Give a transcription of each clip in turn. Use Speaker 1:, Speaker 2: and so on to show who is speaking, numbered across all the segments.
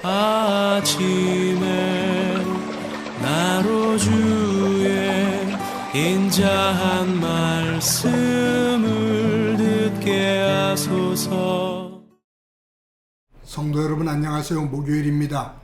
Speaker 1: 아침에 나로 주의 인자한 말씀을 듣게 하소서.
Speaker 2: 성도 여러분 안녕하세요. 목요일입니다.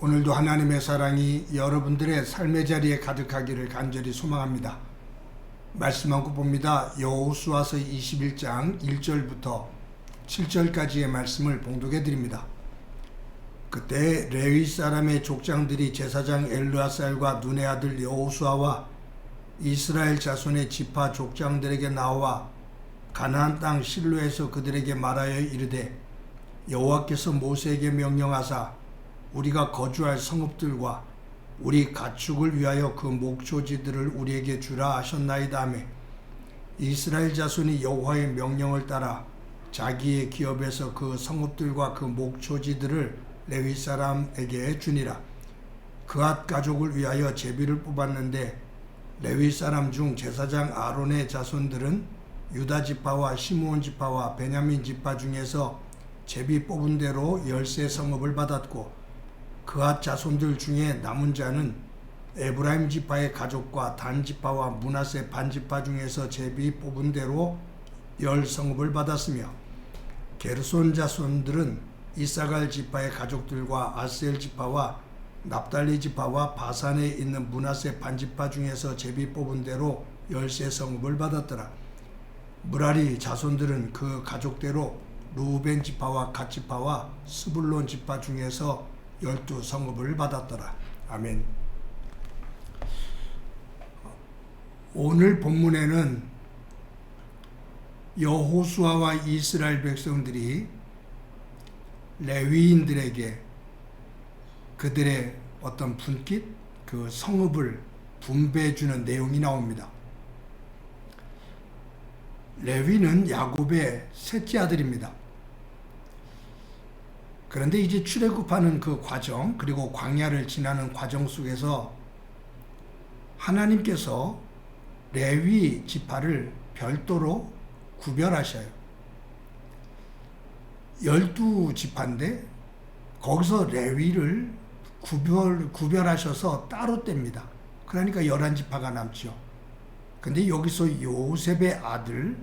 Speaker 2: 오늘도 하나님의 사랑이 여러분들의 삶의 자리에 가득하기를 간절히 소망합니다. 말씀 한 구 봅니다. 여호수아서 21장 1절부터 7절까지의 말씀을 봉독해 드립니다. 그때 레위 사람의 족장들이 제사장 엘르아살과 눈의 아들 여호수아와 이스라엘 자손의 지파 족장들에게 나와 가나안 땅 실로에서 그들에게 말하여 이르되 여호와께서 모세에게 명령하사 우리가 거주할 성읍들과 우리 가축을 위하여 그 목초지들을 우리에게 주라 하셨나이다 하며 이스라엘 자손이 여호와의 명령을 따라 자기의 기업에서 그 성읍들과 그 목초지들을 레위 사람에게 주니라. 그앗 가족을 위하여 제비를 뽑았는데 레위 사람 중 제사장 아론의 자손들은 유다 지파와 시므온 지파와 베냐민 지파 중에서 제비 뽑은 대로 10세 성읍을 받았고 그앗 자손들 중에 남은 자는 에브라임 지파의 가족과 단 지파와 므낫세 반 지파 중에서 제비 뽑은 대로 10성읍을 받았으며 게르손 자손들은 이사갈 지파의 가족들과 아셀 지파와 납달리 지파와 바산에 있는 므낫세 반 지파 중에서 제비 뽑은 대로 10세 성읍을 받았더라. 므라리 자손들은 그 가족대로 루벤 지파와 갓 지파와 스불론 지파 중에서 12성읍을 받았더라. 아멘. 오늘 본문에는 여호수아와 이스라엘 백성들이 레위인들에게 그들의 어떤 분깃, 그 성읍을 분배해 주는 내용이 나옵니다. 레위는 야곱의 셋째 아들입니다. 그런데 이제 출애굽하는 그 과정, 그리고 광야를 지나는 과정 속에서 하나님께서 레위 지파를 별도로 구별하셔요. 12지파인데 거기서 레위를 구별하셔서 따로 뗍니다. 그러니까 11지파가 남죠. 근데 여기서 요셉의 아들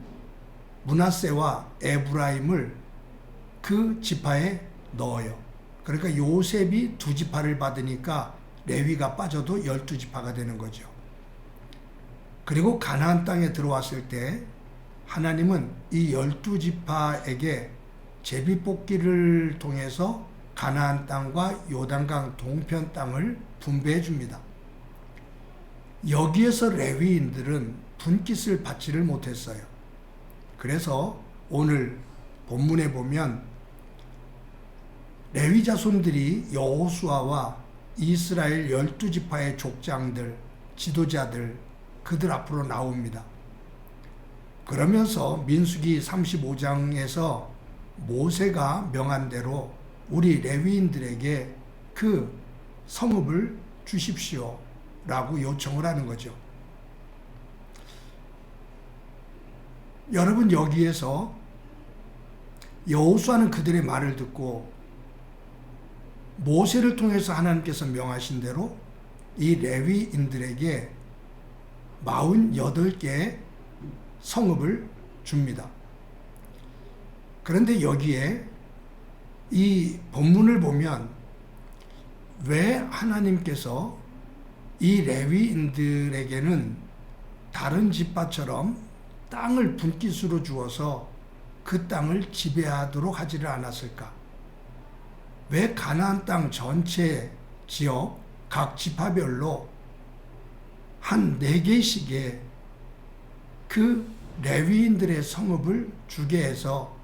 Speaker 2: 므낫세와 에브라임을 그 지파에 넣어요. 그러니까 요셉이 2지파를 받으니까 레위가 빠져도 12지파가 되는 거죠. 그리고 가나안 땅에 들어왔을 때 하나님은 이 12지파에게 제비뽑기를 통해서 가나안 땅과 요단강 동편 땅을 분배해 줍니다. 여기에서 레위인들은 분깃을 받지를 못했어요. 그래서 오늘 본문에 보면 레위 자손들이 여호수아와 이스라엘 12지파의 족장들, 지도자들, 그들 앞으로 나옵니다. 그러면서 민수기 35장에서 모세가 명한 대로 우리 레위인들에게 그 성읍을 주십시오 라고 요청을 하는 거죠. 여러분, 여기에서 여호수아는 그들의 말을 듣고 모세를 통해서 하나님께서 명하신 대로 이 레위인들에게 48개의 성읍을 줍니다. 그런데 여기에 이 본문을 보면 왜 하나님께서 이 레위인들에게는 다른 지파처럼 땅을 분깃으로 주어서 그 땅을 지배하도록 하지를 않았을까? 왜 가나안 땅 전체 지역 각 지파별로 한 4개씩의 그 레위인들의 성읍을 주게 해서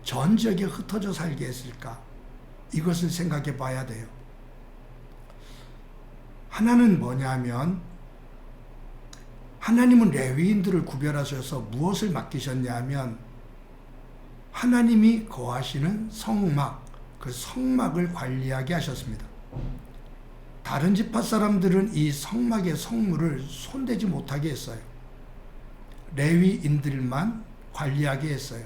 Speaker 2: 전 지역에 흩어져 살게 했을까? 이것을 생각해 봐야 돼요. 하나는 뭐냐면 하나님은 레위인들을 구별하셔서 무엇을 맡기셨냐 하면 하나님이 거하시는 성막, 그 성막을 관리하게 하셨습니다. 다른 지파 사람들은 이 성막의 성물을 손대지 못하게 했어요. 레위인들만 관리하게 했어요.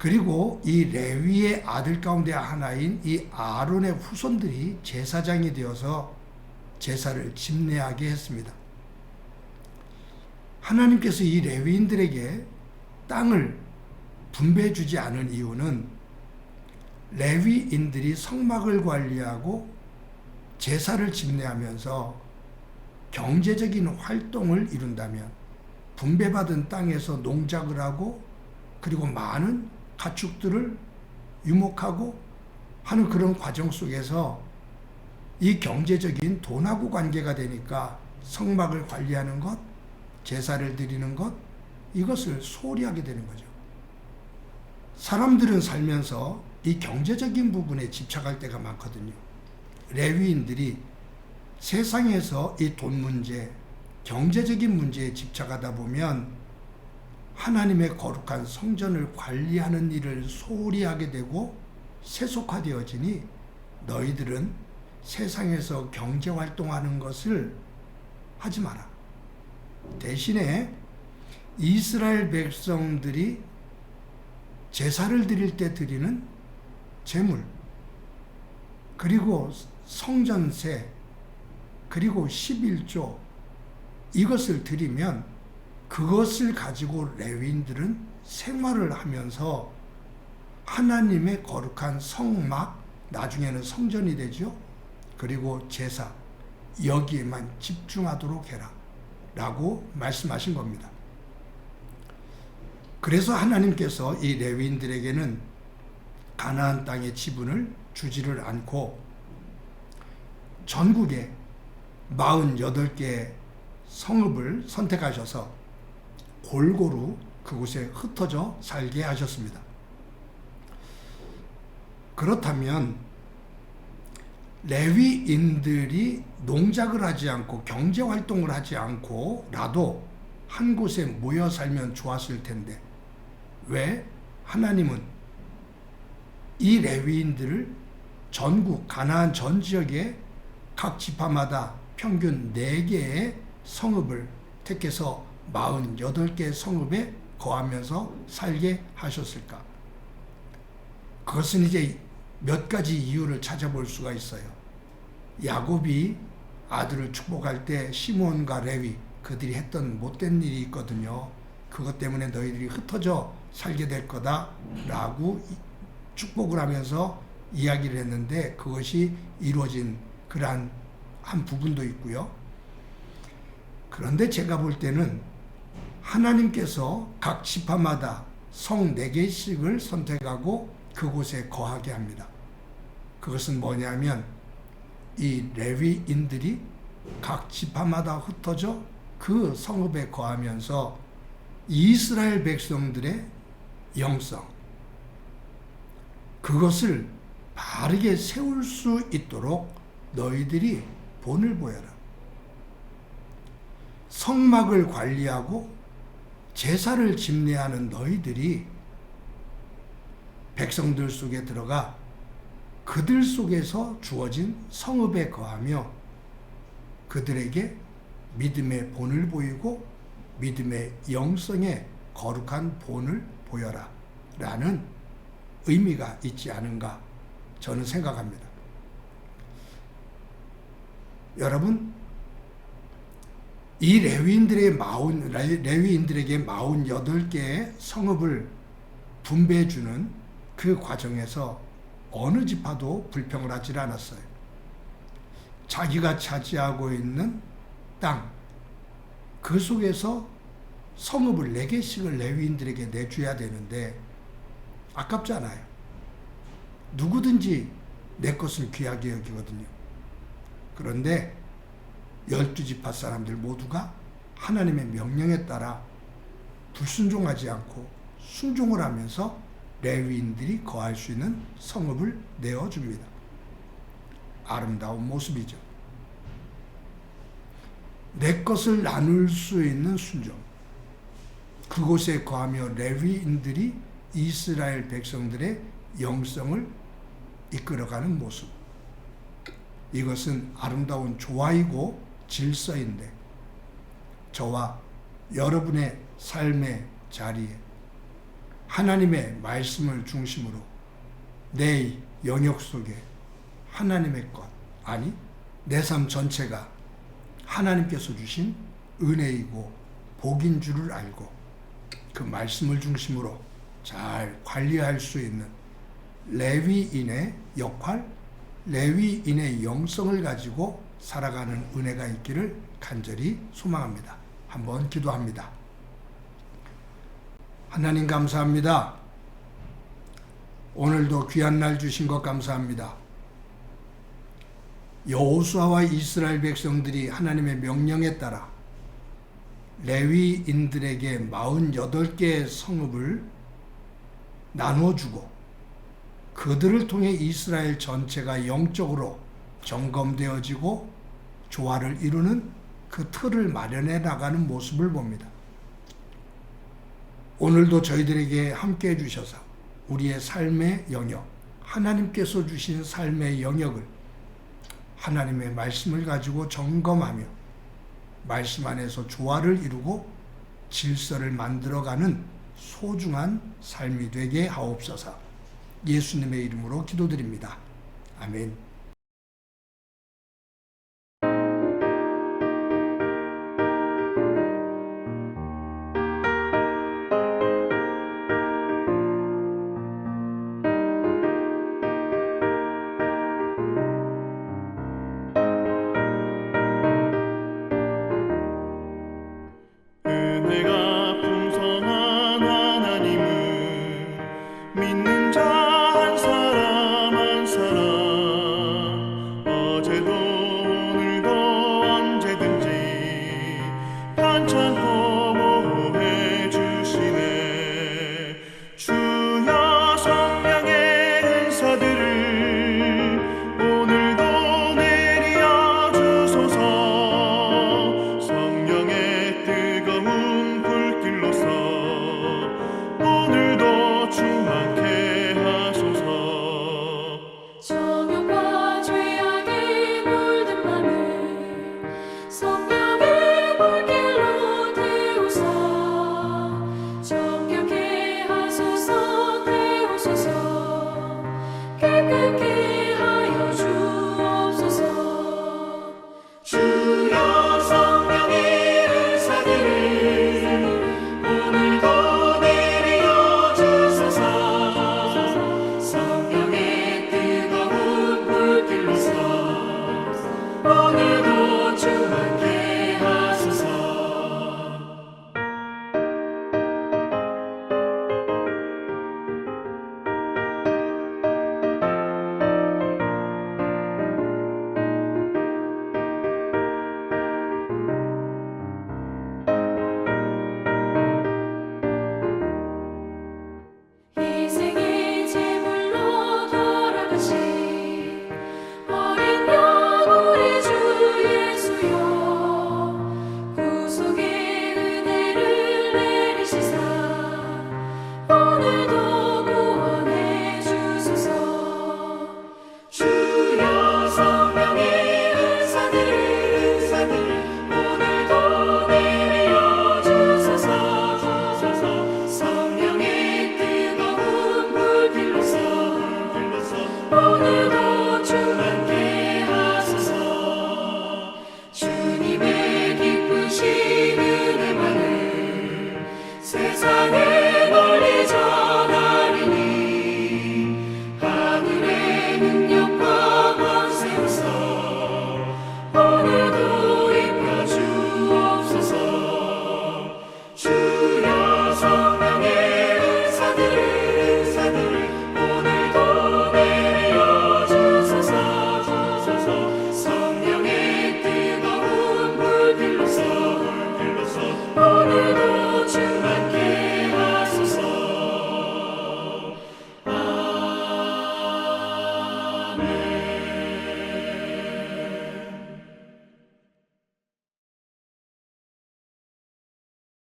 Speaker 2: 그리고 이 레위의 아들 가운데 하나인 이 아론의 후손들이 제사장이 되어서 제사를 집례하게 했습니다. 하나님께서 이 레위인들에게 땅을 분배해 주지 않은 이유는 레위인들이 성막을 관리하고 제사를 집례하면서 경제적인 활동을 이룬다면 분배받은 땅에서 농작을 하고 그리고 많은 가축들을 유목하고 하는 그런 과정 속에서 이 경제적인 돈하고 관계가 되니까 성막을 관리하는 것, 제사를 드리는 것, 이것을 소홀히 하게 되는 거죠. 사람들은 살면서 이 경제적인 부분에 집착할 때가 많거든요. 레위인들이 세상에서 이 돈 문제, 경제적인 문제에 집착하다 보면 하나님의 거룩한 성전을 관리하는 일을 소홀히 하게 되고 세속화되어지니 너희들은 세상에서 경제활동하는 것을 하지 마라. 대신에 이스라엘 백성들이 제사를 드릴 때 드리는 제물, 그리고 성전세, 그리고 11조, 이것을 드리면 그것을 가지고 레위인들은 생활을 하면서 하나님의 거룩한 성막, 나중에는 성전이 되죠. 그리고 제사, 여기에만 집중하도록 해라 라고 말씀하신 겁니다. 그래서 하나님께서 이 레위인들에게는 가나안 땅의 지분을 주지를 않고 전국에 48개의 성읍을 선택하셔서 골고루 그곳에 흩어져 살게 하셨습니다. 그렇다면 레위인들이 농작을 하지 않고 경제활동을 하지 않고라도 한 곳에 모여 살면 좋았을 텐데 왜 하나님은 이 레위인들을 전국 가나안 전 지역에 각 지파마다 평균 4개의 성읍을 택해서 48개의 성읍에 거하면서 살게 하셨을까? 그것은 이제 몇 가지 이유를 찾아볼 수가 있어요. 야곱이 아들을 축복할 때 시몬과 레위 그들이 했던 못된 일이 있거든요. 그것 때문에 너희들이 흩어져 살게 될 거다라고 축복을 하면서 이야기를 했는데 그것이 이루어진 그러한 한 부분도 있고요. 그런데 제가 볼 때는 하나님께서 각 지파마다 성 4개씩을 선택하고 그곳에 거하게 합니다. 그것은 뭐냐면 이 레위인들이 각 지파마다 흩어져 그 성읍에 거하면서 이스라엘 백성들의 영성, 그것을 바르게 세울 수 있도록 너희들이 본을 보여라. 성막을 관리하고 제사를 집례하는 너희들이 백성들 속에 들어가 그들 속에서 주어진 성읍에 거하며 그들에게 믿음의 본을 보이고 믿음의 영성의 거룩한 본을 보여라 라는 의미가 있지 않은가 저는 생각합니다. 여러분, 이 레위인들에게 48개의 성읍을 분배해 주는 그 과정에서 어느 지파도 불평을 하지 않았어요. 자기가 차지하고 있는 땅, 그 속에서 성읍을 4개씩을 레위인들에게 내줘야 되는데 아깝잖아요. 누구든지 내 것은 귀하게 여기거든요. 그런데 12지파 사람들 모두가 하나님의 명령에 따라 불순종하지 않고 순종을 하면서 레위인들이 거할 수 있는 성읍을 내어줍니다. 아름다운 모습이죠. 내 것을 나눌 수 있는 순종. 그곳에 거하며 레위인들이 이스라엘 백성들의 영성을 이끌어가는 모습. 이것은 아름다운 조화이고 질서인데 저와 여러분의 삶의 자리에 하나님의 말씀을 중심으로 내 영역 속에 하나님의 것, 아니 내 삶 전체가 하나님께서 주신 은혜이고 복인 줄을 알고 그 말씀을 중심으로 잘 관리할 수 있는 레위인의 역할, 레위인의 영성을 가지고 살아가는 은혜가 있기를 간절히 소망합니다. 한번 기도합니다. 하나님 감사합니다. 오늘도 귀한 날 주신 것 감사합니다. 여호수아와 이스라엘 백성들이 하나님의 명령에 따라 레위인들에게 48개의 성읍을 나눠주고 그들을 통해 이스라엘 전체가 영적으로 점검되어지고 조화를 이루는 그 틀을 마련해 나가는 모습을 봅니다. 오늘도 저희들에게 함께해 주셔서 우리의 삶의 영역, 하나님께서 주신 삶의 영역을 하나님의 말씀을 가지고 점검하며 말씀 안에서 조화를 이루고 질서를 만들어가는 소중한 삶이 되게 하옵소서. 예수님의 이름으로 기도드립니다. 아멘.
Speaker 1: 은혜가 풍성한 하나님을 믿는 자 한 사람 한 사람 어제도 오늘도 언제든지 편찮고 보호해 주시네. 주여 성령의 은사들을 오늘도 내려 주소서. 성령의 뜨거운 불길로서 오늘도 충만케 하소서.
Speaker 3: 정욕과 죄악에 물든 맘을 성령의 불길로 태우사 정결케 하소서. 태우소서 깨끗게